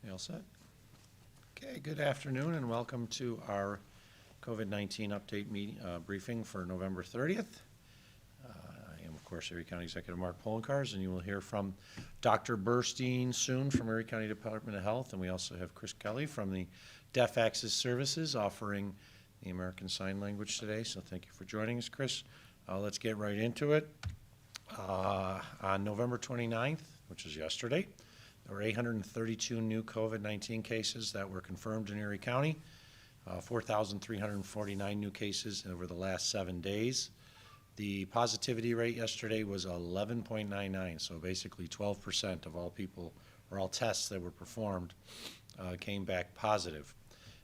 We all set? Okay, good afternoon and welcome to our COVID-19 update meeting, briefing for November 30th. I am, of course, Erie County Executive Mark Poloncarz, and you will hear from Dr. Burstein soon from Erie County Department of Health, and we also have Chris Kelly from the Deaf Access Services offering the American Sign Language today, so thank you for joining us, Chris. Let's get right into it. On November 29th, which is yesterday, there were 832 new COVID-19 cases that were confirmed in Erie County, 4,349 new cases over the last 7 days. The positivity rate yesterday was 11.99, so basically 12% of all people, or all tests that were performed, came back positive.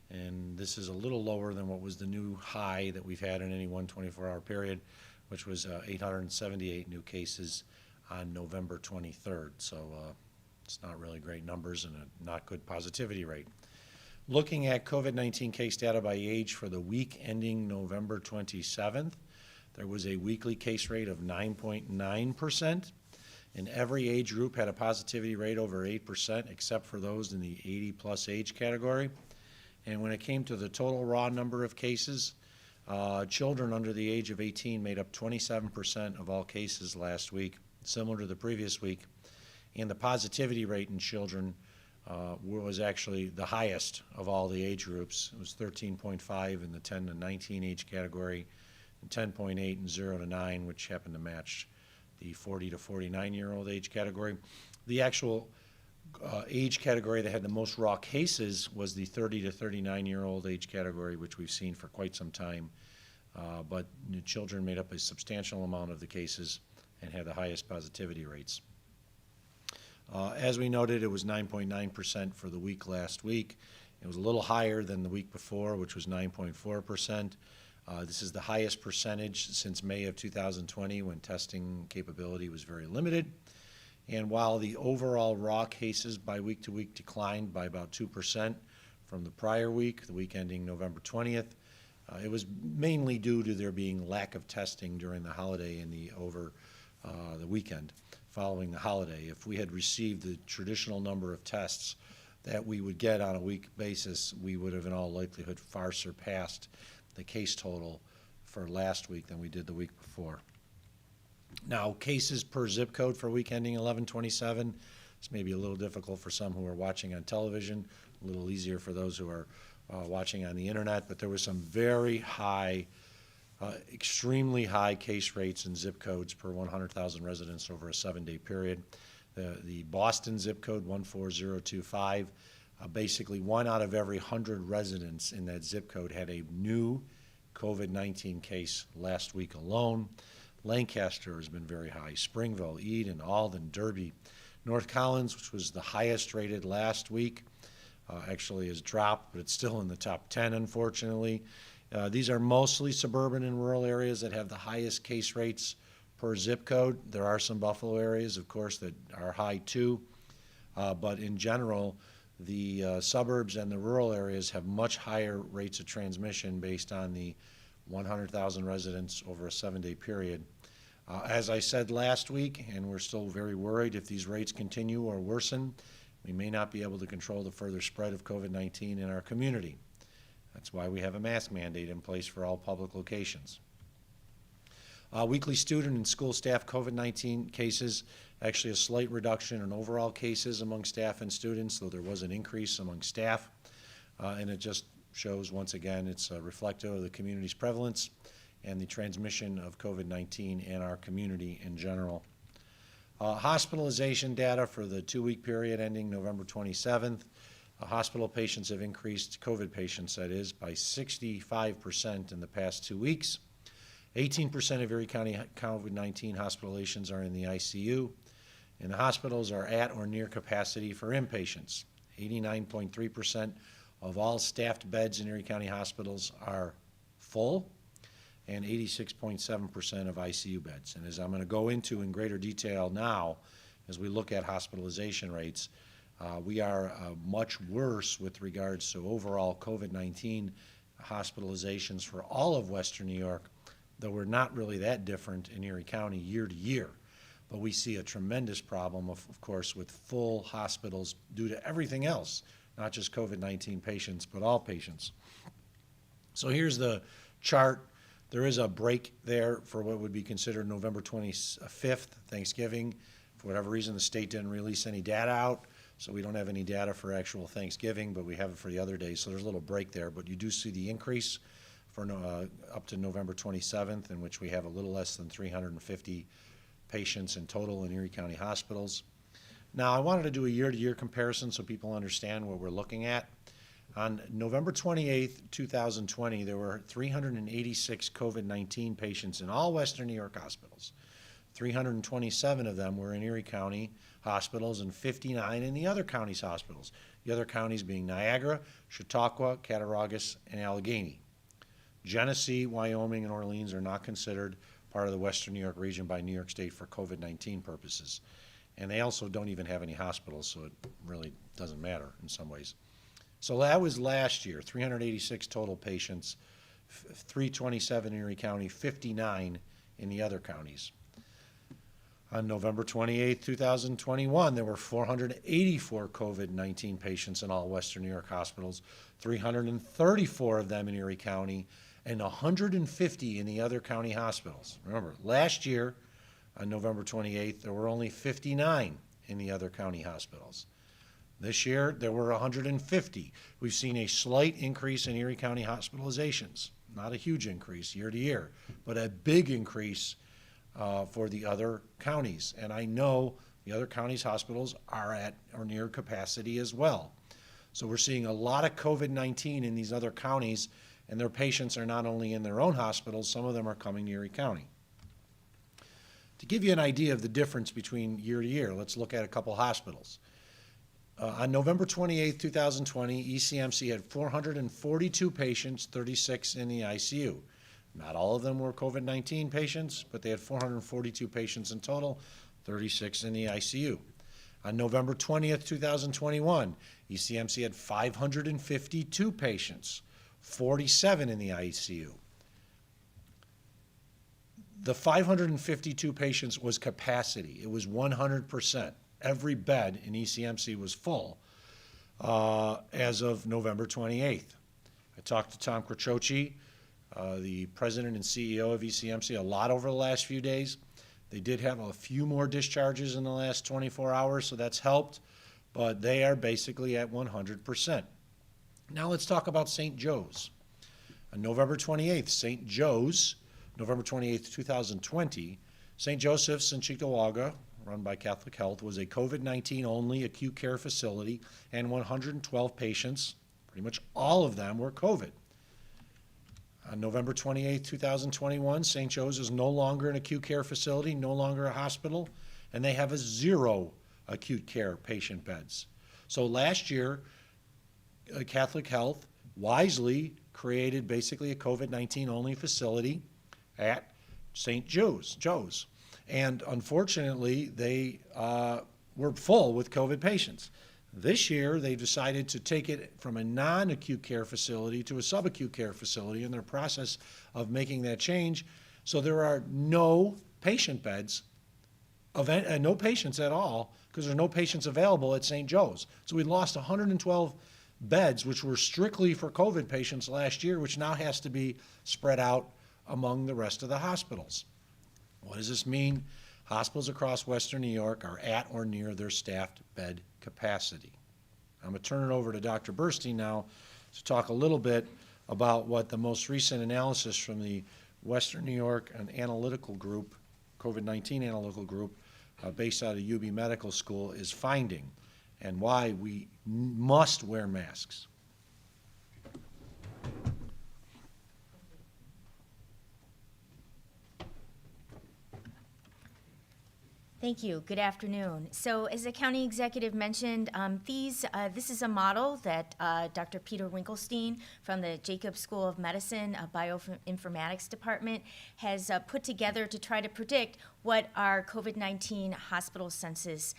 And this is a little lower than what was the new high that we've had in any one 24-hour period, which was 878 new cases on November 23rd. So it's not really great numbers and a not good positivity rate. Looking at COVID-19 case data by age for the week ending November 27th, there was a weekly case rate of 9.9%, and every age group had a positivity rate over 8%, except for those in the 80-plus age category. And when it came to the total raw number of cases, children under the age of 18 made up 27% of all cases last week, similar to the previous week. And the positivity rate in children was actually the highest of all the age groups. It was 13.5 in the 10 to 19 age category, and 10.8 in 0 to 9, which happened to match the 40 to 49-year-old age category. The actual age category that had the most raw cases was the 30 to 39-year-old age category, which we've seen for quite some time. But children made up a substantial amount of the cases and had the highest positivity rates. As we noted, it was 9.9% for the week last week. It was a little higher than the week before, which was 9.4%. This is the highest percentage since May of 2020, when testing capability was very limited. And while the overall raw cases by week to week declined by about 2% from the prior week, the week ending November 20th, it was mainly due to there being lack of testing during the holiday and the weekend following the holiday. If we had received the traditional number of tests that we would get on a week basis, we would have in all likelihood far surpassed the case total for last week than we did the week before. Now, cases per zip code for week ending 11/27. This may be a little difficult for some who are watching on television, a little easier for those who are watching on the internet, but there was some very high, extremely high case rates in zip codes per 100,000 residents over a 7-day period. The Boston zip code 14025, basically 1 out of every 100 residents in that zip code had a new COVID-19 case last week alone. Lancaster has been very high. Springville, Eden, Alden, Derby. North Collins, which was the highest rated last week, actually has dropped, but it's still in the top 10, unfortunately. These are mostly suburban and rural areas that have the highest case rates per zip code. There are some Buffalo areas, of course, that are high too, but in general, the suburbs and the rural areas have much higher rates of transmission based on the 100,000 residents over a 7-day period. As I said last week, and we're still very worried if these rates continue or worsen, we may not be able to control the further spread of COVID-19 in our community. That's why we have a mask mandate in place for all public locations. Weekly student and school staff COVID-19 cases, actually a slight reduction in overall cases among staff and students, though there was an increase among staff, and it just shows once again it's reflective of the community's prevalence and the transmission of COVID-19 in our community in general. Hospitalization data for the 2-week period ending November 27th. Hospital patients have increased, COVID patients that is, by 65% in the past 2 weeks. 18% of Erie County COVID-19 hospitalizations are in the ICU, and the hospitals are at or near capacity for inpatients. 89.3% of all staffed beds in Erie County hospitals are full, and 86.7% of ICU beds. And as I'm going to go into in greater detail now, as we look at hospitalization rates, we are much worse with regards to overall COVID-19 hospitalizations for all of Western New York, though we're not really that different in Erie County year to year. But we see a tremendous problem, of course, with full hospitals due to everything else, not just COVID-19 patients, but all patients. So here's the chart. There is a break there for what would be considered November 25th, Thanksgiving. For whatever reason, the state didn't release any data out, so we don't have any data for actual Thanksgiving, but we have it for the other days, so there's a little break there. But you do see the increase for up to November 27th, in which we have a little less than 350 patients in total in Erie County hospitals. Now, I wanted to do a year-to-year comparison so people understand what we're looking at. On November 28th, 2020, there were 386 COVID-19 patients in all Western New York hospitals. 327 of them were in Erie County hospitals and 59 in the other counties' hospitals. The other counties being Niagara, Chautauqua, Cattaraugus, and Allegheny. Genesee, Wyoming, and Orleans are not considered part of the Western New York region by New York State for COVID-19 purposes. And they also don't even have any hospitals, so it really doesn't matter in some ways. So that was last year, 386 total patients, 327 in Erie County, 59 in the other counties. On November 28, 2021, there were 484 COVID-19 patients in all Western New York hospitals, 334 of them in Erie County, and 150 in the other county hospitals. Remember, last year, on November 28th, there were only 59 in the other county hospitals. This year, there were 150. We've seen a slight increase in Erie County hospitalizations. Not a huge increase year to year, but a big increase for the other counties. And I know the other counties' hospitals are at or near capacity as well. So we're seeing a lot of COVID-19 in these other counties, and their patients are not only in their own hospitals, some of them are coming to Erie County. To give you an idea of the difference between year to year, let's look at a couple hospitals. On November 28, 2020, ECMC had 442 patients, 36 in the ICU. Not all of them were COVID-19 patients, but they had 442 patients in total, 36 in the ICU. On November 20th, 2021, ECMC had 552 patients, 47 in the ICU. The 552 patients was capacity. It was 100%. Every bed in ECMC was full as of November 28th. I talked to Tom Croce, the president and CEO of ECMC, a lot over the last few days. They did have a few more discharges in the last 24 hours, so that's helped, but they are basically at 100%. Now let's talk about St. Joe's. On November 28th, St. Joe's, November 28th, 2020, St. Joseph's in Cheektowaga, run by Catholic Health, was a COVID-19 only acute care facility, and 112 patients, pretty much all of them were COVID. On November 28, 2021, St. Joe's is no longer an acute care facility, no longer a hospital, and they have 0 acute care patient beds. So last year, Catholic Health wisely created basically a COVID-19 only facility at St. Joe's. And unfortunately, they were full with COVID patients. This year, they decided to take it from a non-acute care facility to a subacute care facility in their process of making that change. So there are no patient beds, no patients at all, because there's no patients available at St. Joe's. So we lost 112 beds, which were strictly for COVID patients last year, which now has to be spread out among the rest of the hospitals. What does this mean? Hospitals across Western New York are at or near their staffed bed capacity. I'm going to turn it over to Dr. Burstein now to talk a little bit about what the most recent analysis from the Western New York Analytical Group, COVID-19 Analytical Group, based out of UB Medical School, is finding, and why we must wear masks. Thank you. Good afternoon. So as the county executive mentioned, this is a model that Dr. Peter Winkelstein from the Jacobs School of Medicine Bioinformatics Department has put together to try to predict what our COVID-19 hospital census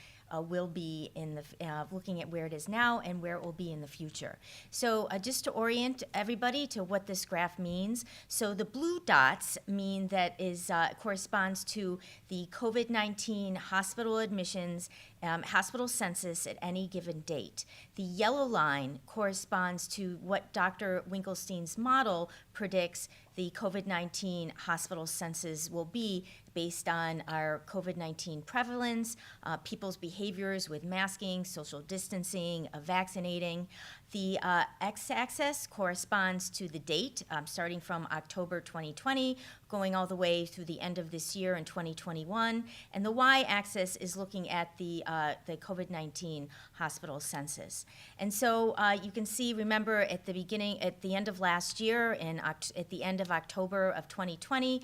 will be in the looking at where it is now and where it will be in the future. So just to orient everybody to what this graph means, so the blue dots mean that is corresponds to the COVID-19 hospital admissions, hospital census at any given date. The yellow line corresponds to what Dr. Winkelstein's model predicts the COVID-19 hospital census will be based on our COVID-19 prevalence, people's behaviors with masking, social distancing, vaccinating. The x-axis corresponds to the date, starting from October 2020, going all the way through the end of this year in 2021, and the y-axis is looking at the COVID-19 hospital census. And so you can see, remember, at the end of last year, at the end of October of 2020,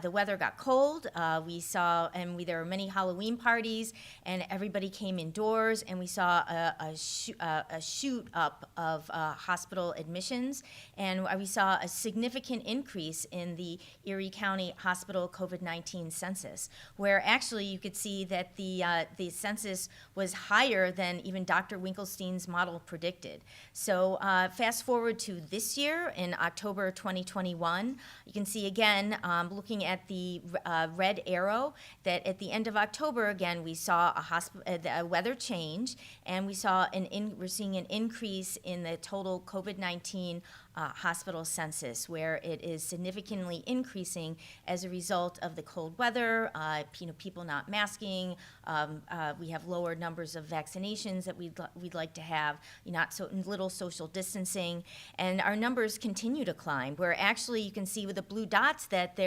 the weather got cold. We saw, there were many Halloween parties, and everybody came indoors, and we saw a shoot up of hospital admissions, and we saw a significant increase in the Erie County Hospital COVID-19 census, where actually you could see that the census was higher than even Dr. Winkelstein's model predicted. So fast forward to this year in October 2021, you can see again, looking at the red arrow, that at the end of October, again, we saw a weather change, and we're seeing an increase in the total COVID-19 hospital census, where it is significantly increasing as a result of the cold weather, people not masking. We have lower numbers of vaccinations that we'd like to have, not so little social distancing, and our numbers continue to climb. Where actually you can see with the blue dots that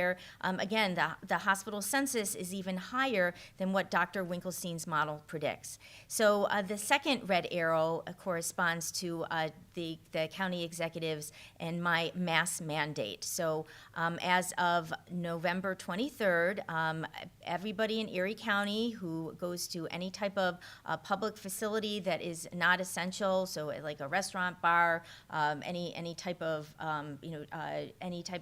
again, the hospital census is even higher than what Dr. Winkelstein's model predicts. So the second red arrow corresponds to the county executives and my mask mandate. So as of November 23rd, everybody in Erie County who goes to any type of public facility that is not essential, so like a restaurant, bar, any type of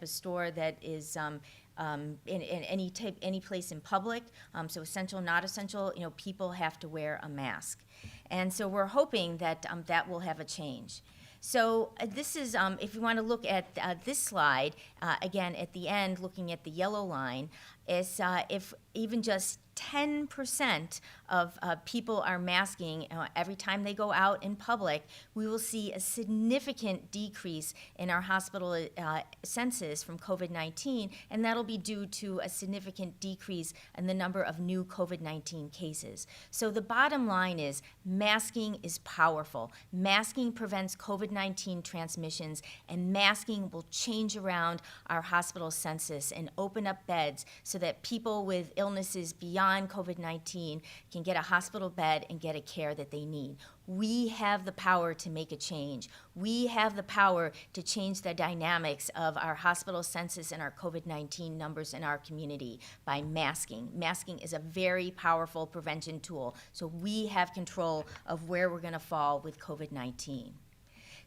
store that is in any place in public, so essential, not essential, people have to wear a mask. And so we're hoping that that will have a change. So this is, if you want to look at this slide, again, at the end, looking at the yellow line, is if even just 10% of people are masking every time they go out in public, we will see a significant decrease in our hospital census from COVID-19, and that'll be due to a significant decrease in the number of new COVID-19 cases. So the bottom line is masking is powerful. Masking prevents COVID-19 transmissions, and masking will change around our hospital census and open up beds so that people with illnesses beyond COVID-19 can get a hospital bed and get a care that they need. We have the power to make a change. We have the power to change the dynamics of our hospital census and our COVID-19 numbers in our community by masking. Masking is a very powerful prevention tool, so we have control of where we're going to fall with COVID-19.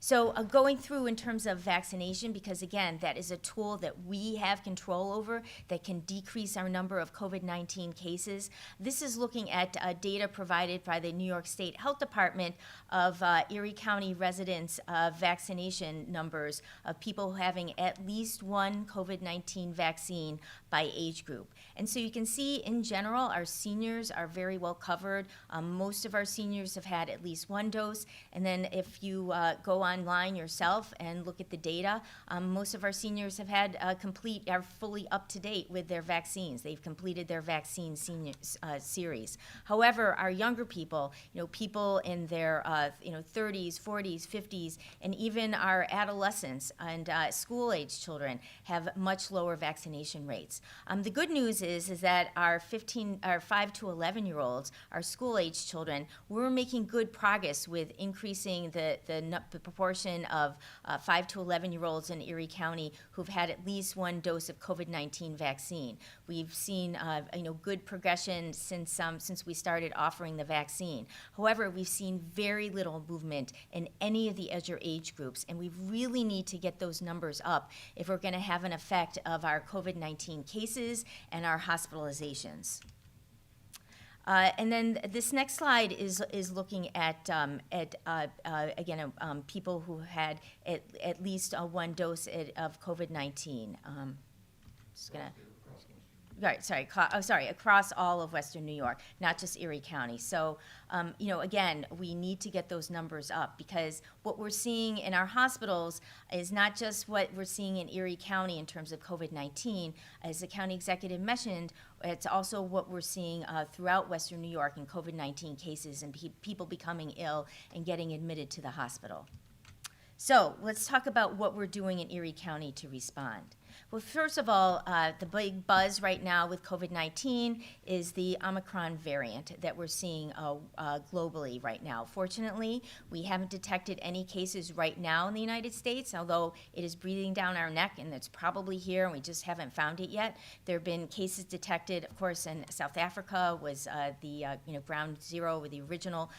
So going through in terms of vaccination, because again, that is a tool that we have control over that can decrease our number of COVID-19 cases. This is looking at data provided by the New York State Health Department of Erie County residents' vaccination numbers of people having at least one COVID-19 vaccine by age group. And so you can see in general, our seniors are very well covered. Most of our seniors have had at least one dose. And then if you go online yourself and look at the data, most of our seniors have had are fully up to date with their vaccines. They've completed their vaccine series. However, our younger people, people in their 30s, 40s, 50s, and even our adolescents and school-age children have much lower vaccination rates. The good news is that our 5 to 11-year-olds, our school-age children, we're making good progress with increasing the proportion of 5 to 11-year-olds in Erie County who've had at least one dose of COVID-19 vaccine. We've seen good progression since we started offering the vaccine. However, we've seen very little movement in any of the other age groups, and we really need to get those numbers up if we're going to have an effect of our COVID-19 cases and our hospitalizations. And then this next slide is looking at again people who had at least one dose of COVID-19. Just gonna. Right, sorry, across all of Western New York, not just Erie County. So, again, we need to get those numbers up, because what we're seeing in our hospitals is not just what we're seeing in Erie County in terms of COVID-19. As the county executive mentioned, it's also what we're seeing throughout Western New York in COVID-19 cases and people becoming ill and getting admitted to the hospital. So let's talk about what we're doing in Erie County to respond. Well, first of all, the big buzz right now with COVID-19 is the Omicron variant that we're seeing globally right now. Fortunately, we haven't detected any cases right now in the United States, although it is breathing down our neck and it's probably here and we just haven't found it yet. There have been cases detected, of course, in South Africa was the ground zero where the original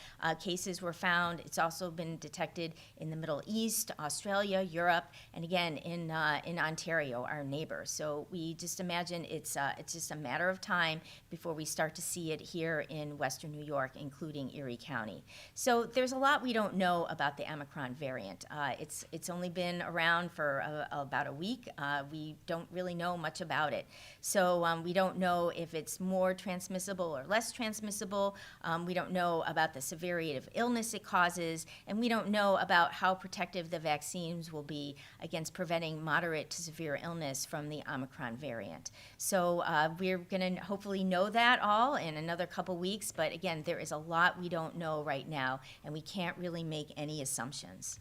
cases were found. It's also been detected in the Middle East, Australia, Europe, and again in Ontario, our neighbor. So we just imagine it's just a matter of time before we start to see it here in Western New York, including Erie County. So there's a lot we don't know about the Omicron variant. It's only been around for about a week. We don't really know much about it. So we don't know if it's more transmissible or less transmissible. We don't know about the severity of illness it causes, and we don't know about how protective the vaccines will be against preventing moderate to severe illness from the Omicron variant. So we're going to hopefully know that all in another couple weeks, but again, there is a lot we don't know right now, and we can't really make any assumptions.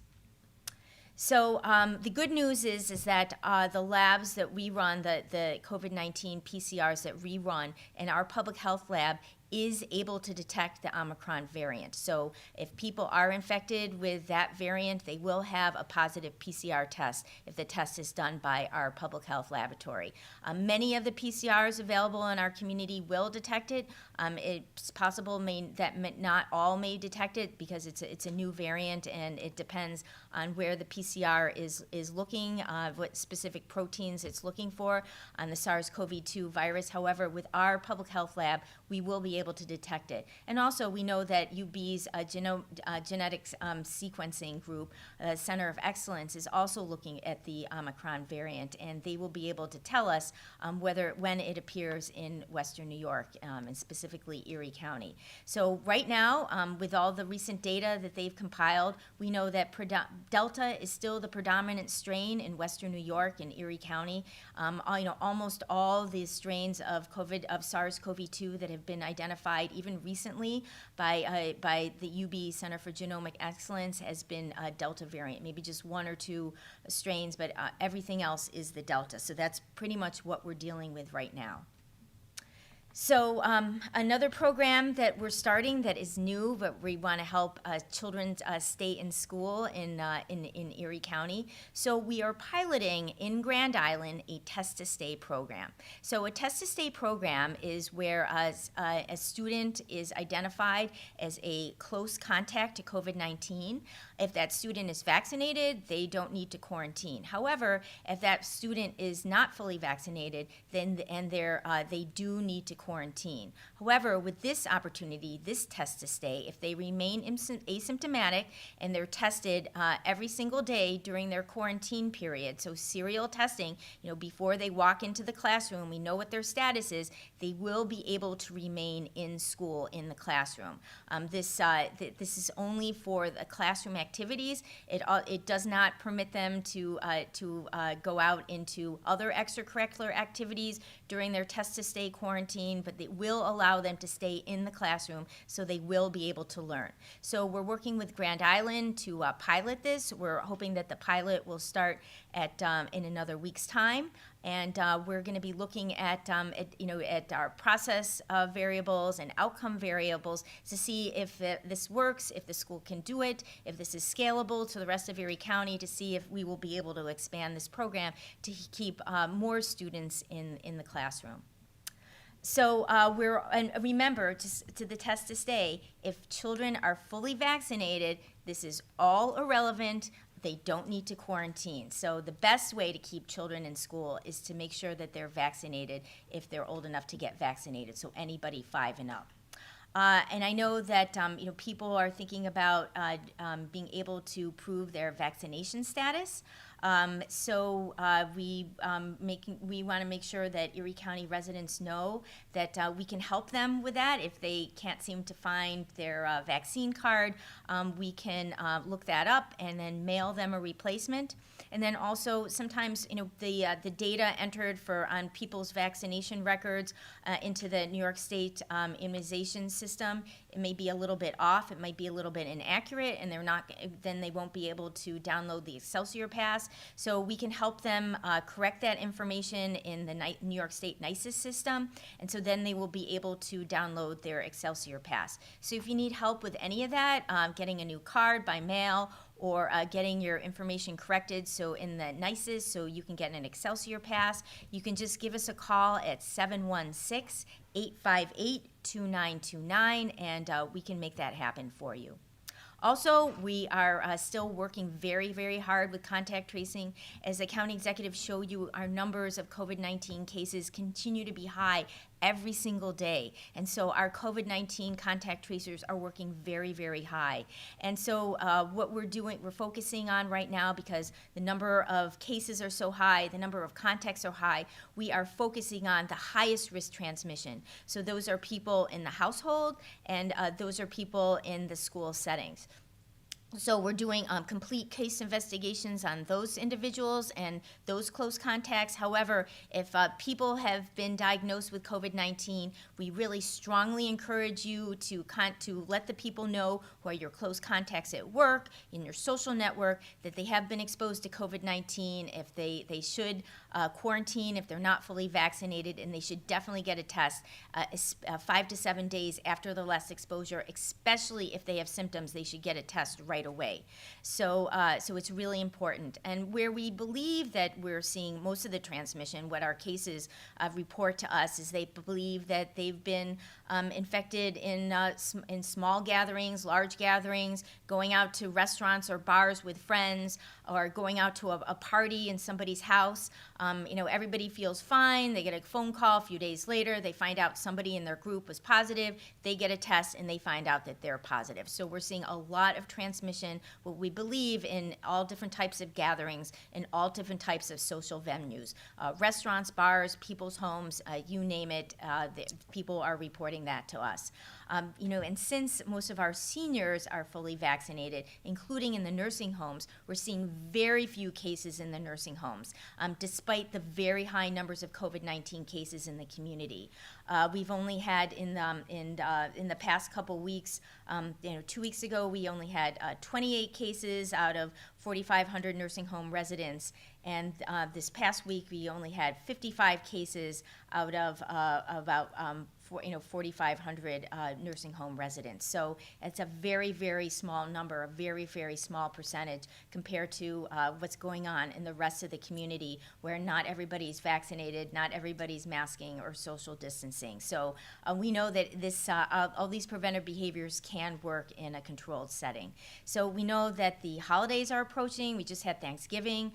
So the good news is that the labs that we run, the COVID-19 PCRs that we run in our public health lab is able to detect the Omicron variant. So if people are infected with that variant, they will have a positive PCR test if the test is done by our public health laboratory. Many of the PCRs available in our community will detect it. It's possible that not all may detect it because it's a new variant, and it depends on where the PCR is looking, what specific proteins it's looking for on the SARS-CoV-2 virus. However, with our public health lab, we will be able to detect it. And also, we know that UB's genetics sequencing group, Center of Excellence, is also looking at the Omicron variant, and they will be able to tell us when it appears in Western New York, and specifically Erie County. So right now, with all the recent data that they've compiled, we know that Delta is still the predominant strain in Western New York and Erie County. Almost all the strains of SARS-CoV-2 that have been identified even recently by the UB Center for Genomic Excellence has been Delta variant, maybe just one or two strains, but everything else is the Delta. So that's pretty much what we're dealing with right now. So another program that we're starting that is new, but we want to help children stay in school in Erie County. So we are piloting in Grand Island a Test to Stay program. So a Test to Stay program is where a student is identified as a close contact to COVID-19. If that student is vaccinated, they don't need to quarantine. However, if that student is not fully vaccinated, then they do need to quarantine. However, with this opportunity, this Test to Stay, if they remain asymptomatic and they're tested every single day during their quarantine period, so serial testing, before they walk into the classroom, we know what their status is, they will be able to remain in school in the classroom. This is only for the classroom activities. It does not permit them to go out into other extracurricular activities during their Test to Stay quarantine, but it will allow them to stay in the classroom, so they will be able to learn. So we're working with Grand Island to pilot this. We're hoping that the pilot will start in another week's time, and we're going to be looking at our process variables and outcome variables to see if this works, if the school can do it, if this is scalable to the rest of Erie County, to see if we will be able to expand this program to keep more students in the classroom. So and remember, to the Test to Stay, if children are fully vaccinated, this is all irrelevant. They don't need to quarantine. So the best way to keep children in school is to make sure that they're vaccinated if they're old enough to get vaccinated, so anybody 5 and up. And I know that people are thinking about being able to prove their vaccination status. So we want to make sure that Erie County residents know that we can help them with that. If they can't seem to find their vaccine card, we can look that up and then mail them a replacement. And then also sometimes the data entered on people's vaccination records into the New York State immunization system, it may be a little bit off, it might be a little bit inaccurate, and then they won't be able to download the Excelsior Pass. So we can help them correct that information in the New York State NICES system, and so then they will be able to download their Excelsior Pass. So if you need help with any of that, getting a new card by mail, or getting your information corrected, so in the NICES, so you can get an Excelsior Pass, you can just give us a call at 716-858-2929, and we can make that happen for you. Also, we are still working very, very hard with contact tracing. As the county executive showed you, our numbers of COVID-19 cases continue to be high every single day. And so our COVID-19 contact tracers are working very, very high. And so what we're focusing on right now, because the number of cases are so high, the number of contacts are high, we are focusing on the highest risk transmission. So those are people in the household, and those are people in the school settings. So we're doing complete case investigations on those individuals and those close contacts. However, if people have been diagnosed with COVID-19, we really strongly encourage you to let the people know who are your close contacts at work, in your social network, that they have been exposed to COVID-19, if they should quarantine if they're not fully vaccinated, and they should definitely get a test 5 to 7 days after their last exposure, especially if they have symptoms, they should get a test right away. So it's really important. And where we believe that we're seeing most of the transmission, what our cases report to us is they believe that they've been infected in small gatherings, large gatherings, going out to restaurants or bars with friends, or going out to a party in somebody's house. Everybody feels fine. They get a phone call a few days later. They find out somebody in their group was positive. They get a test, and they find out that they're positive. So we're seeing a lot of transmission, what we believe, in all different types of gatherings and all different types of social venues. Restaurants, bars, people's homes, you name it, people are reporting that to us. And since most of our seniors are fully vaccinated, including in the nursing homes, we're seeing very few cases in the nursing homes, despite the very high numbers of COVID-19 cases in the community. We've only had in the past couple weeks, 2 weeks ago, we only had 28 cases out of 4,500 nursing home residents, and this past week we only had 55 cases out of about 4,500 nursing home residents. So it's a very, very small number, a very, very small percentage compared to what's going on in the rest of the community, where not everybody's vaccinated, not everybody's masking or social distancing. So we know that all these preventive behaviors can work in a controlled setting. So we know that the holidays are approaching. We just had Thanksgiving.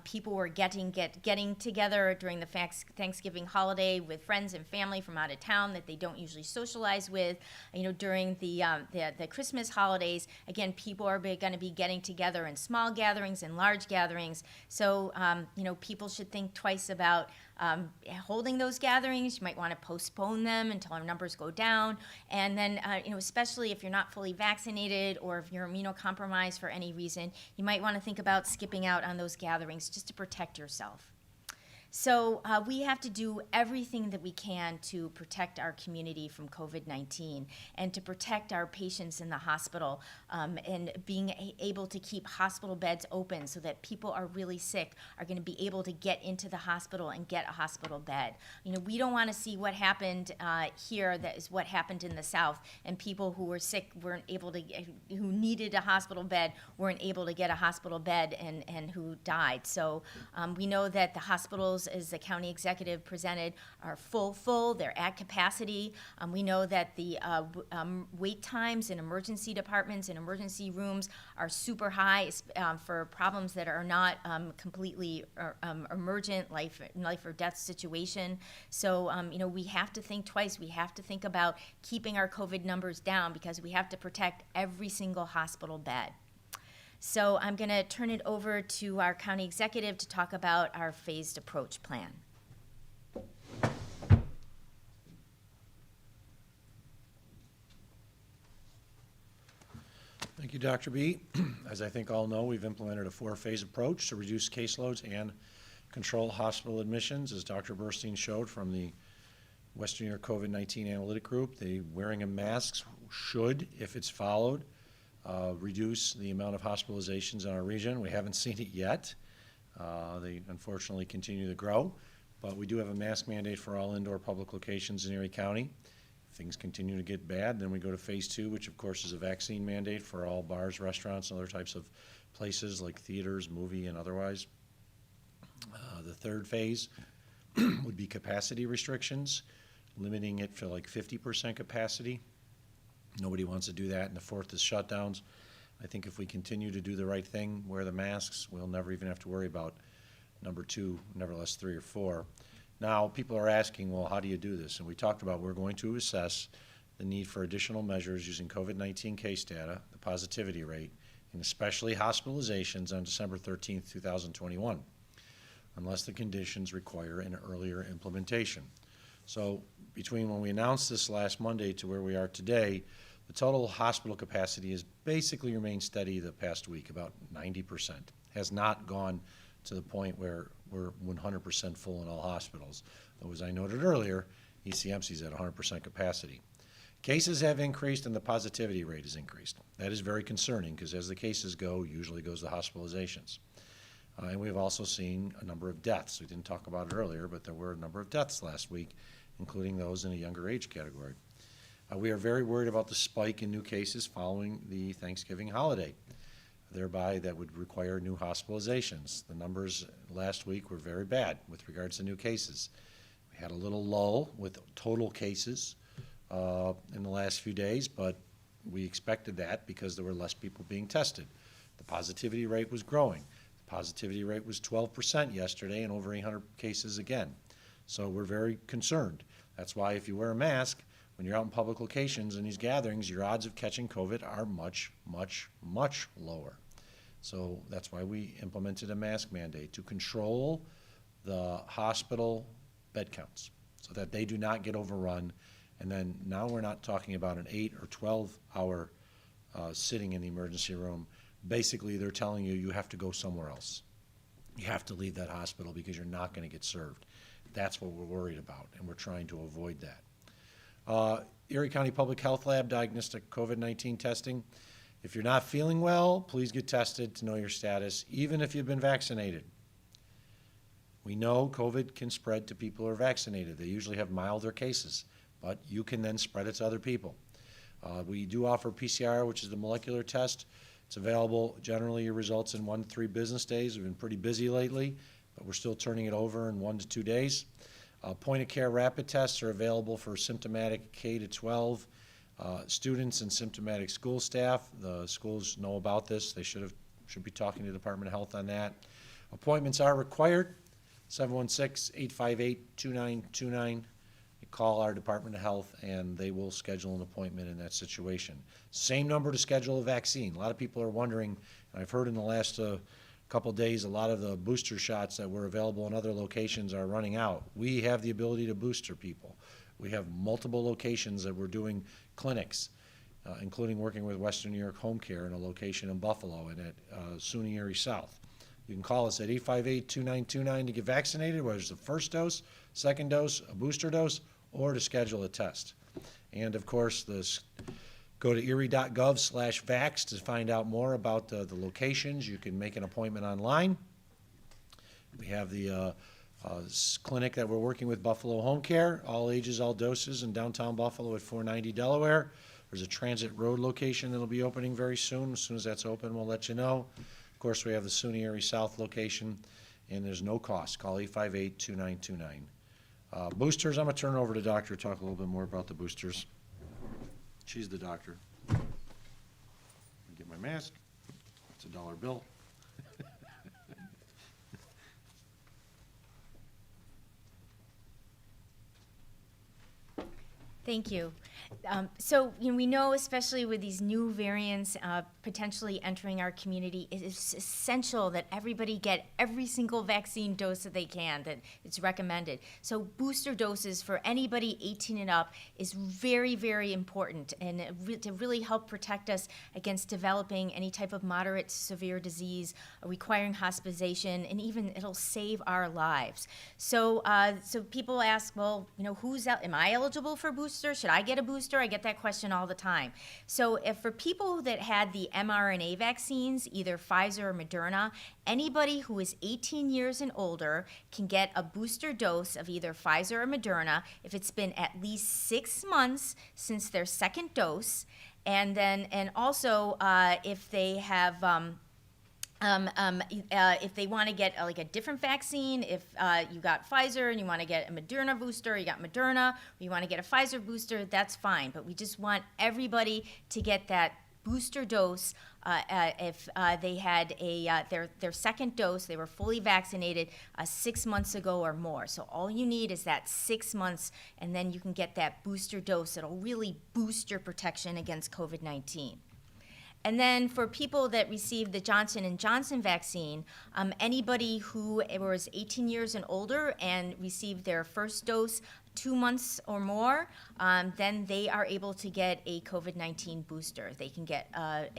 People were getting together during the Thanksgiving holiday with friends and family from out of town that they don't usually socialize with. During the Christmas holidays, again, people are going to be getting together in small gatherings and large gatherings. So people should think twice about holding those gatherings. You might want to postpone them until our numbers go down. And then, especially if you're not fully vaccinated or if you're immunocompromised for any reason, you might want to think about skipping out on those gatherings just to protect yourself. So we have to do everything that we can to protect our community from COVID-19 and to protect our patients in the hospital, and being able to keep hospital beds open so that people are really sick are going to be able to get into the hospital and get a hospital bed. We don't want to see what happened here, that is what happened in the South, and people who were sick who needed a hospital bed weren't able to get a hospital bed and who died. So we know that the hospitals hospitals, as the county executive presented, are full, they're at capacity. We know that the wait times in emergency departments and emergency rooms are super high for problems that are not completely emergent, life or death situation. So, we have to think twice. We have to think about keeping our COVID numbers down because we have to protect every single hospital bed. So I'm going to turn it over to our county executive to talk about our phased approach plan. Thank you, Dr. B. As I think all know, we've implemented a 4-phase approach to reduce caseloads and control hospital admissions, as Dr. Burstein showed from the Western New York COVID-19 Analytic Group. The wearing of masks should, if it's followed, reduce the amount of hospitalizations in our region. We haven't seen it yet. They unfortunately continue to grow, but we do have a mask mandate for all indoor public locations in Erie County. If things continue to get bad, then we go to phase 2, which of course is a vaccine mandate for all bars, restaurants, and other types of places like theaters, movie, and otherwise. The 3rd phase would be capacity restrictions, limiting it to like 50% capacity. Nobody wants to do that. And the 4th is shutdowns. I think if we continue to do the right thing, wear the masks, we'll never even have to worry about number 2, nevertheless 3 or 4. Now, people are asking, well, how do you do this? And we talked about we're going to assess the need for additional measures using COVID-19 case data, the positivity rate, and especially hospitalizations on December 13th, 2021, unless the conditions require an earlier implementation. So between when we announced this last Monday to where we are today, the total hospital capacity has basically remained steady the past week, about 90%. Has not gone to the point where we're 100% full in all hospitals. Though, as I noted earlier, ECMC is at 100% capacity. Cases have increased and the positivity rate has increased. That is very concerning because as the cases go, usually goes the hospitalizations. And we've also seen a number of deaths. We didn't talk about it earlier, but there were a number of deaths last week, including those in a younger age category. We are very worried about the spike in new cases following the Thanksgiving holiday. Thereby, that would require new hospitalizations. The numbers last week were very bad with regards to new cases. We had a little lull with total cases in the last few days, but we expected that because there were less people being tested. The positivity rate was growing. The positivity rate was 12% yesterday and over 800 cases again. So we're very concerned. That's why if you wear a mask, when you're out in public locations and these gatherings, your odds of catching COVID are much, much, much lower. So that's why we implemented a mask mandate to control the hospital bed counts so that they do not get overrun. And then now we're not talking about an 8 or 12 hour sitting in the emergency room. Basically, they're telling you you have to go somewhere else. You have to leave that hospital because you're not going to get served. That's what we're worried about, and we're trying to avoid that. Erie County Public Health Lab diagnostic COVID-19 testing. If you're not feeling well, please get tested to know your status, even if you've been vaccinated. We know COVID can spread to people who are vaccinated. They usually have milder cases, but you can then spread it to other people. We do offer PCR, which is the molecular test. It's available, generally your results in 1 to 3 business days. We've been pretty busy lately, but we're still turning it over in 1 to 2 days. Point-of-care rapid tests are available for symptomatic K to 12 students and symptomatic school staff. The schools know about this. They should be talking to the Department of Health on that. Appointments are required. 716-858-2929. You call our Department of Health and they will schedule an appointment in that situation. Same number to schedule a vaccine. A lot of people are wondering, and I've heard in the last couple days, a lot of the booster shots that were available in other locations are running out. We have the ability to booster people. We have multiple locations that we're doing clinics, including working with Western New York Home Care in a location in Buffalo and at SUNY Erie South. You can call us at 858-2929 to get vaccinated, whether it's the first dose, second dose, a booster dose, or to schedule a test. And of course, go to erie.gov/vax to find out more about the locations. You can make an appointment online. We have the clinic that we're working with, Buffalo Home Care, all ages, all doses in downtown Buffalo at 490 Delaware. There's a Transit Road location that'll be opening very soon. As soon as that's open, we'll let you know. Of course, we have the SUNY Erie South location and there's no cost. Call 858-2929. Boosters, I'm going to turn it over to Doctor to talk a little bit more about the boosters. She's the doctor. Get my mask. It's a $1 bill. Thank you. So we know, especially with these new variants potentially entering our community, it is essential that everybody get every single vaccine dose that they can, that it's recommended. So booster doses for anybody 18 and up is very, very important, and to really help protect us against developing any type of moderate to severe disease, requiring hospitalization, and even it'll save our lives. So so people ask, well, am I eligible for booster? Should I get a booster? I get that question all the time. So if for people that had the mRNA vaccines, either Pfizer or Moderna, anybody who is 18 years and older can get a booster dose of either Pfizer or Moderna if it's been at least 6 months since their second dose, and also if they have if they want to get like a different vaccine, if you got Pfizer and you want to get a Moderna booster, you got Moderna, or you want to get a Pfizer booster, that's fine. But we just want everybody to get that booster dose if they had their second dose, they were fully vaccinated 6 months ago or more. So all you need is that 6 months, and then you can get that booster dose. It'll really boost your protection against COVID-19. And then for people that received the Johnson & Johnson vaccine, anybody who was 18 years and older and received their first dose 2 months or more, then they are able to get a COVID-19 booster. They can get a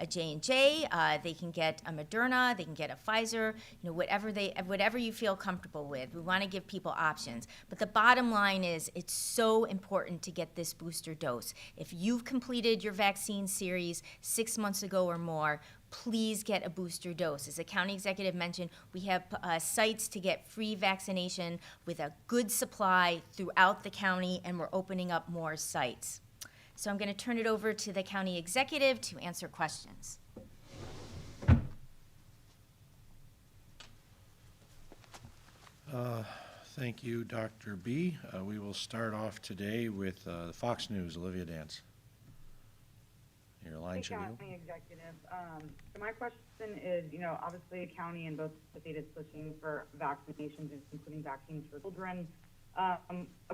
J&J, they can get a Moderna, they can get a Pfizer, whatever you feel comfortable with. We want to give people options. But the bottom line is it's so important to get this booster dose. If you've completed your vaccine series 6 months ago or more, please get a booster dose. As the county executive mentioned, we have sites to get free vaccination with a good supply throughout the county, and we're opening up more sites. So I'm going to turn it over to the county executive to answer questions. Thank you, Dr. B. We will start off today with the Fox News. Olivia Dance. Your line should be open. County executive. So my question is, obviously the county and both the state is pushing for vaccinations, including vaccines for children. A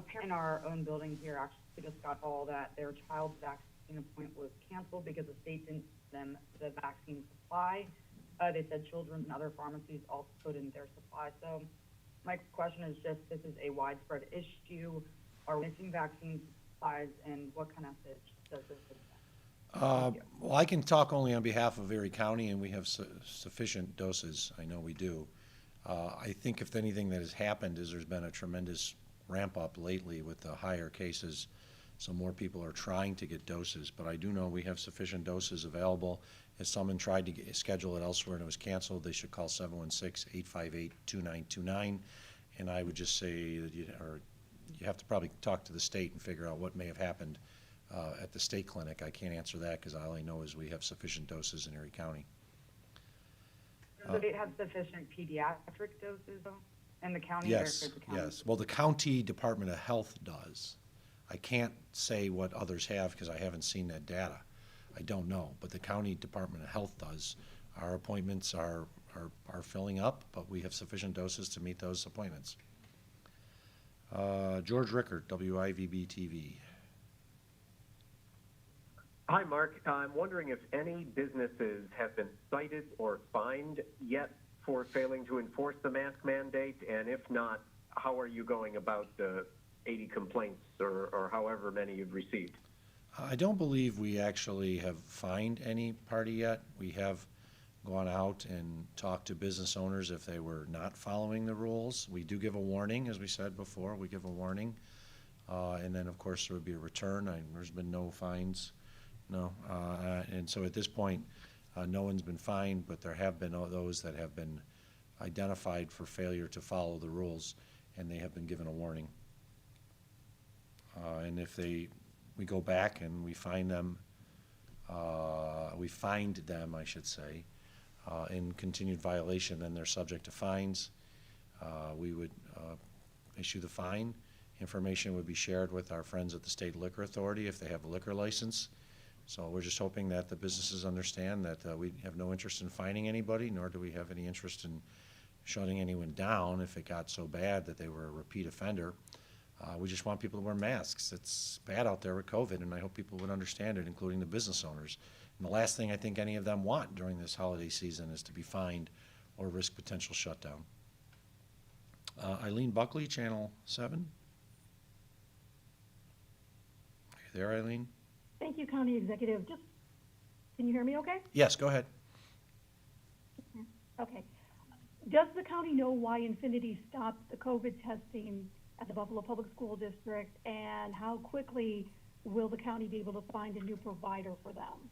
parent in our own building here actually just got all that their child's vaccine appointment was canceled because the state didn't send them the vaccine supply. They said children and other pharmacies also put in their supply. So my question is just, this is a widespread issue. Are we missing vaccine supplies, and what kind of message does this send? Well, I can talk only on behalf of Erie County, and we have sufficient doses. I know we do. I think if anything that has happened is there's been a tremendous ramp up lately with the higher cases, so more people are trying to get doses. But I do know we have sufficient doses available. If someone tried to schedule it elsewhere and it was canceled, they should call 716-858-2929. And I would just say that you have to probably talk to the state and figure out what may have happened at the state clinic. I can't answer that because all I know is we have sufficient doses in Erie County. Do they have sufficient pediatric doses though in the county? Yes, yes. Well, the county Department of Health does. I can't say what others have because I haven't seen that data. I don't know, but the county Department of Health does. Our appointments are filling up, but we have sufficient doses to meet those appointments. George Rickert, WIVB-TV. Hi, Mark. I'm wondering if any businesses have been cited or fined yet for failing to enforce the mask mandate, and if not, how are you going about the 80 complaints or however many you've received? I don't believe we actually have fined any party yet. We have gone out and talked to business owners if they were not following the rules. We do give a warning, as we said before. We give a warning. And then, of course, there would be a return. There's been no fines. No, and so at this point, no one's been fined, but there have been those that have been identified for failure to follow the rules, and they have been given a warning. And if we go back and we find them, I should say, in continued violation, then they're subject to fines. We would issue the fine. Information would be shared with our friends at the State Liquor Authority if they have a liquor license. So we're just hoping that the businesses understand that we have no interest in fining anybody, nor do we have any interest in shutting anyone down if it got so bad that they were a repeat offender. We just want people to wear masks. It's bad out there with COVID, and I hope people would understand it, including the business owners. And the last thing I think any of them want during this holiday season is to be fined or risk potential shutdown. Eileen Buckley, Channel 7. Are you there, Eileen? Thank you, County Executive. Can you hear me okay? Yes, go ahead. Okay. Does the county know why Infinity stopped the COVID testing at the Buffalo Public School District, and how quickly will the county be able to find a new provider for them?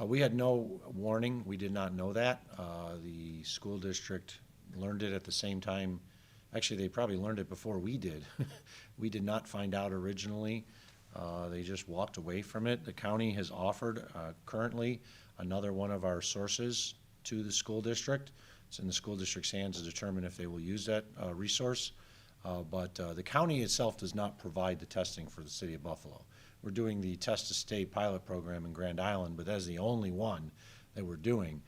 We had no warning. We did not know that. The school district learned it at the same time. Actually, they probably learned it before we did. We did not find out originally. They just walked away from it. The county has offered currently another one of our sources to the school district. It's in the school district's hands to determine if they will use that resource. But the county itself does not provide the testing for the city of Buffalo. We're doing the Test to Stay pilot program in Grand Island, but that's the only one that we're doing.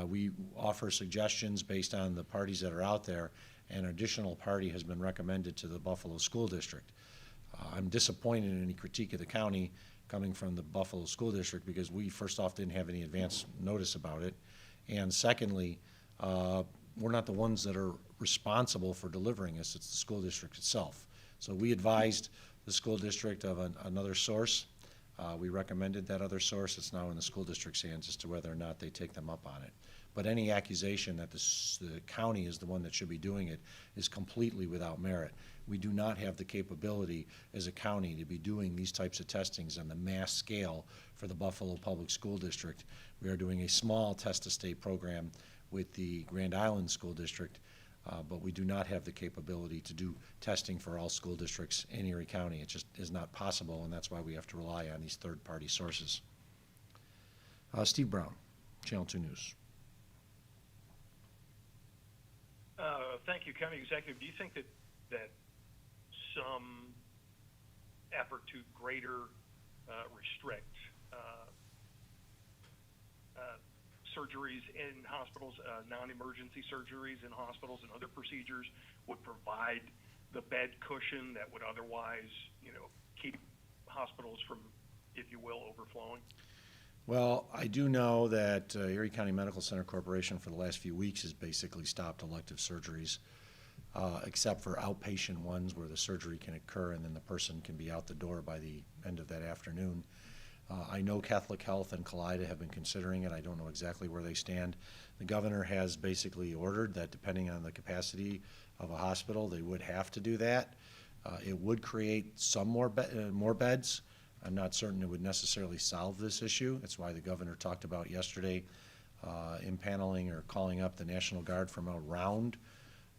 We offer suggestions based on the parties that are out there, and an additional party has been recommended to the Buffalo School District. I'm disappointed in any critique of the county coming from the Buffalo School District because we, first off, didn't have any advance notice about it. And secondly, we're not the ones that are responsible for delivering this. It's the school district itself. So we advised the school district of another source. We recommended that other source. It's now in the school district's hands as to whether or not they take them up on it. But any accusation that the county is the one that should be doing it is completely without merit. We do not have the capability as a county to be doing these types of testings on the mass scale for the Buffalo Public School District. We are doing a small Test to Stay program with the Grand Island School District, but we do not have the capability to do testing for all school districts in Erie County. It just is not possible, and that's why we have to rely on these third-party sources. Steve Brown, Channel 2 News. Thank you, County Executive. Do you think that some effort to greater restrict surgeries in hospitals, non-emergency surgeries in hospitals and other procedures would provide the bed cushion that would otherwise, keep hospitals from, if you will, overflowing? Well, I do know that Erie County Medical Center Corporation for the last few weeks has basically stopped elective surgeries, except for outpatient ones where the surgery can occur and then the person can be out the door by the end of that afternoon. I know Catholic Health and Kaleida have been considering it. I don't know exactly where they stand. The governor has basically ordered that depending on the capacity of a hospital, they would have to do that. It would create some more beds. I'm not certain it would necessarily solve this issue. That's why the governor talked about yesterday impaneling or calling up the National Guard from around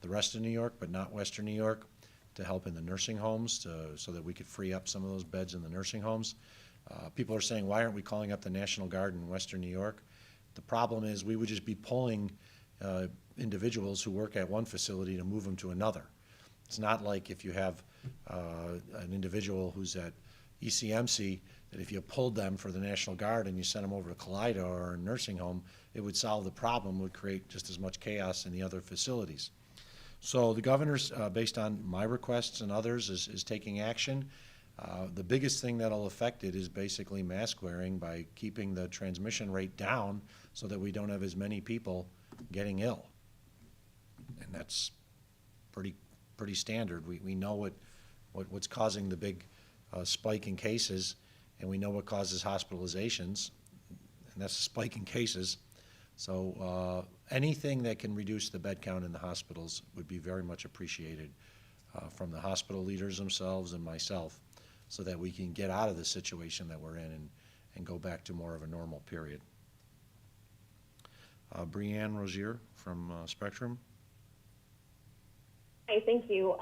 the rest of New York, but not Western New York, to help in the nursing homes so that we could free up some of those beds in the nursing homes. People are saying, why aren't we calling up the National Guard in Western New York? The problem is we would just be pulling individuals who work at one facility to move them to another. It's not like if you have an individual who's at ECMC, that if you pulled them for the National Guard and you sent them over to Kaleida or a nursing home, it would solve the problem, would create just as much chaos in the other facilities. So the governor's, based on my requests and others, is taking action. The biggest thing that'll affect it is basically mask wearing by keeping the transmission rate down so that we don't have as many people getting ill. And that's pretty standard. We know what's causing the big spike in cases, and we know what causes hospitalizations, and that's a spike in cases. So anything that can reduce the bed count in the hospitals would be very much appreciated from the hospital leaders themselves and myself, so that we can get out of the situation that we're in and go back to more of a normal period. Breanne Rozier from Spectrum. Hi, thank you.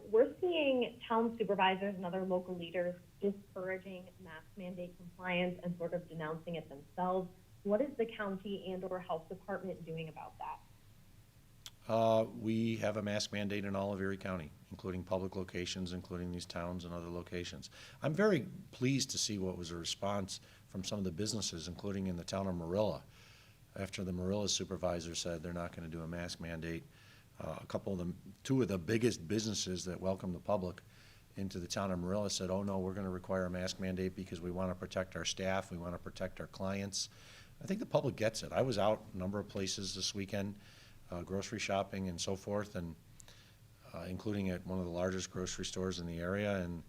We're seeing town supervisors and other local leaders discouraging mask mandate compliance and sort of denouncing it themselves. What is the county and/or health department doing about that? We have a mask mandate in all of Erie County, including public locations, including these towns and other locations. I'm very pleased to see what was a response from some of the businesses, including in the town of Marilla. After the Marilla supervisor said they're not going to do a mask mandate, two of the biggest businesses that welcome the public into the town of Marilla said, oh no, we're going to require a mask mandate because we want to protect our staff, we want to protect our clients. I think the public gets it. I was out a number of places this weekend, grocery shopping and so forth, and including at one of the largest grocery stores in the area, and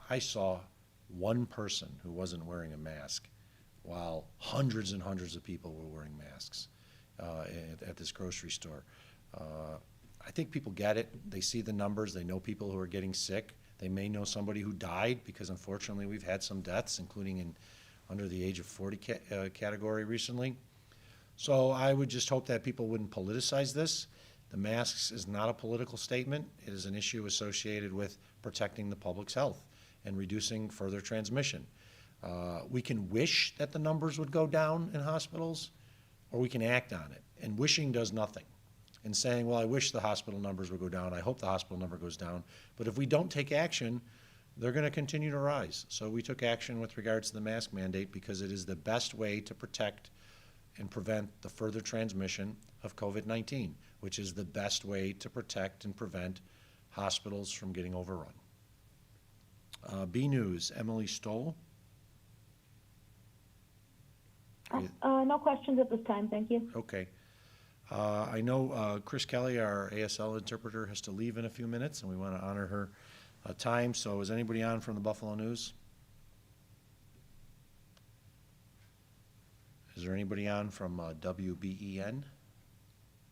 I saw one person who wasn't wearing a mask while hundreds and hundreds of people were wearing masks at this grocery store. I think people get it. They see the numbers. They know people who are getting sick. They may know somebody who died, because unfortunately we've had some deaths, including in under the age of 40 category recently. So I would just hope that people wouldn't politicize this. The masks is not a political statement. It is an issue associated with protecting the public's health and reducing further transmission. We can wish that the numbers would go down in hospitals, or we can act on it. And wishing does nothing. And saying, well, I wish the hospital numbers would go down, I hope the hospital number goes down, but if we don't take action, they're going to continue to rise. So we took action with regards to the mask mandate because it is the best way to protect and prevent the further transmission of COVID-19, which is the best way to protect and prevent hospitals from getting overrun. B News, Emily Stoll. No questions at this time, thank you. Okay. I know Chris Kelly, our ASL interpreter, has to leave in a few minutes, and we want to honor her time. So is anybody on from the Buffalo News? Is there anybody on from WBEN?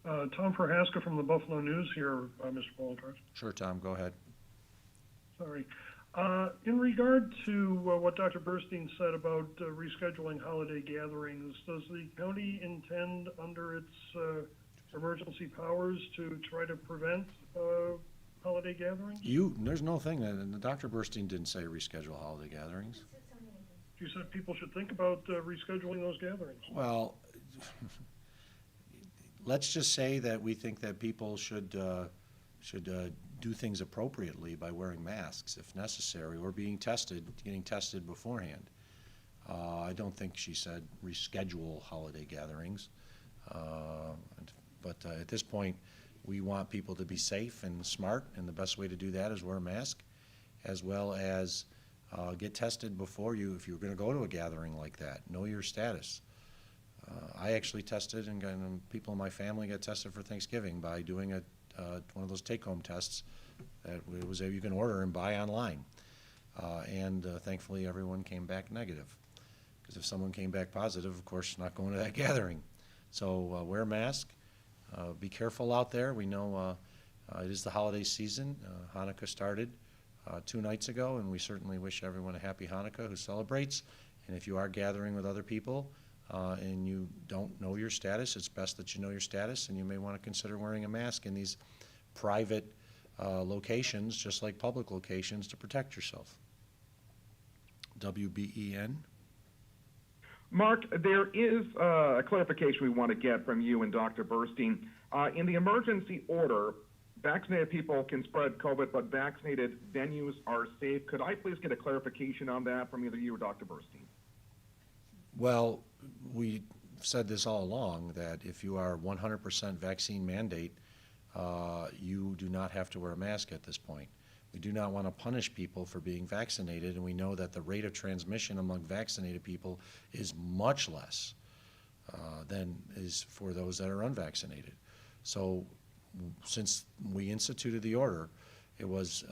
Tom Prohaska from the Buffalo News here, Mr. Politars. Sure, Tom, go ahead. Sorry. In regard to what Dr. Burstein said about rescheduling holiday gatherings, does the county intend, under its emergency powers, to try to prevent holiday gatherings? There's no thing, Dr. Burstein didn't say reschedule holiday gatherings. You said people should think about rescheduling those gatherings. Well, let's just say that we think that people should do things appropriately by wearing masks if necessary, or getting tested beforehand. I don't think she said reschedule holiday gatherings. But at this point, we want people to be safe and smart, and the best way to do that is wear a mask, as well as get tested before if you're going to go to a gathering like that. Know your status. I actually tested, and people in my family got tested for Thanksgiving by doing one of those take-home tests that you can order and buy online. And thankfully, everyone came back negative. Because if someone came back positive, of course, not going to that gathering. So wear a mask. Be careful out there. We know it is the holiday season. Hanukkah started 2 nights ago, and we certainly wish everyone a happy Hanukkah who celebrates. And if you are gathering with other people and you don't know your status, it's best that you know your status, and you may want to consider wearing a mask in these private locations, just like public locations, to protect yourself. WBEN. Mark, there is a clarification we want to get from you and Dr. Burstein. In the emergency order, vaccinated people can spread COVID, but vaccinated venues are safe. Could I please get a clarification on that from either you or Dr. Burstein? Well, we said this all along, that if you are 100% vaccine mandate, you do not have to wear a mask at this point. We do not want to punish people for being vaccinated, and we know that the rate of transmission among vaccinated people is much less than is for those that are unvaccinated. So since we instituted the order, it was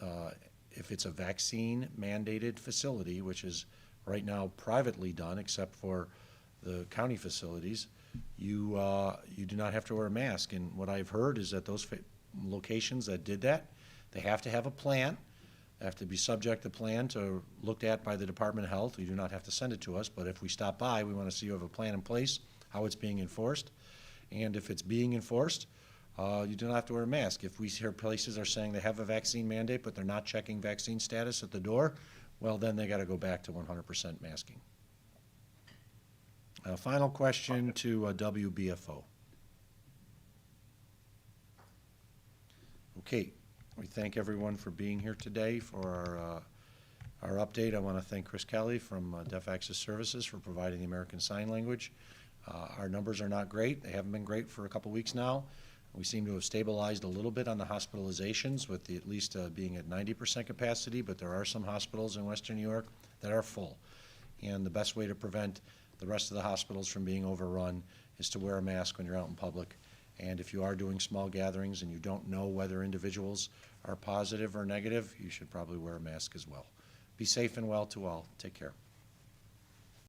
if it's a vaccine mandated facility, which is right now privately done except for the county facilities, you do not have to wear a mask. And what I've heard is that those locations that did that, they have to have a plan. They have to be subject to plan to looked at by the Department of Health. You do not have to send it to us, but if we stop by, we want to see you have a plan in place, how it's being enforced. And if it's being enforced, you do not have to wear a mask. If we hear places are saying they have a vaccine mandate, but they're not checking vaccine status at the door, well, then they got to go back to 100% masking. Final question to WBFO. Okay, we thank everyone for being here today for our update. I want to thank Chris Kelly from Deaf Access Services for providing the American Sign Language. Our numbers are not great. They haven't been great for a couple weeks now. We seem to have stabilized a little bit on the hospitalizations with the at least being at 90% capacity, but there are some hospitals in Western New York that are full. And the best way to prevent the rest of the hospitals from being overrun is to wear a mask when you're out in public. And if you are doing small gatherings and you don't know whether individuals are positive or negative, you should probably wear a mask as well. Be safe and well to all. Take care.